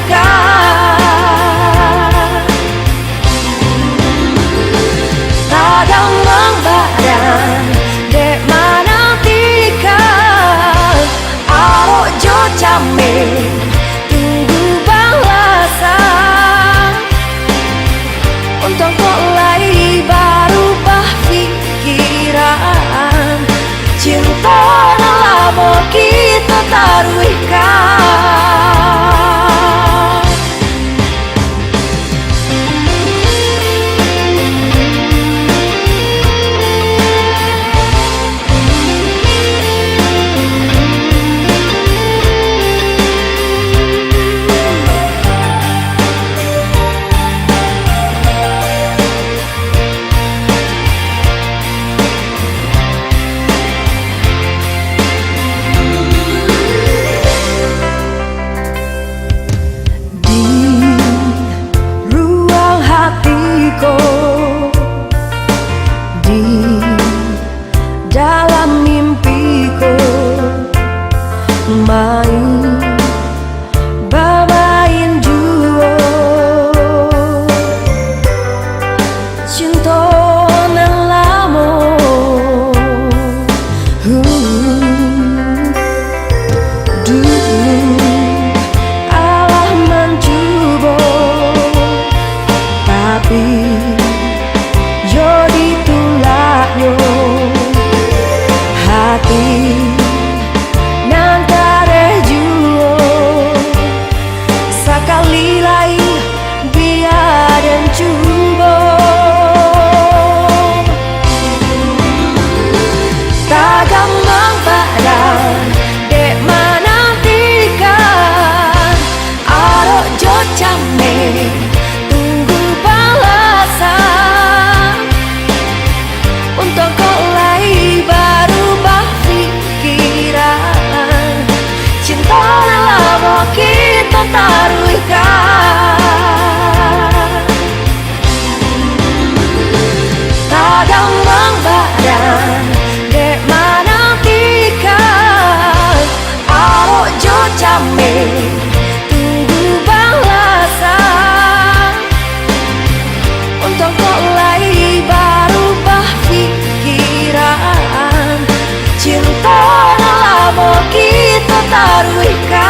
taruhkan. Kadang membadan dek mana tika aro jo came tunggu balasan. Untung kok lagi berubah pikiran, cinta lama kita taruhkan. Di dalam mimpiku main bermain jua cinta nan lama. Dulu Allah mencoba tapi hati nan tareh juo sekali lagi biar dan coba tak gampang badan dek mana tika aro jo came tunggu balasan. Untuk kau lagi berubah pikiran, cinta lama kita taruhkan. Kadang membadan dek mana tika aro jo came tunggu balasan. Untuk kau lagi berubah pikiran, cinta lama kita taruhkan.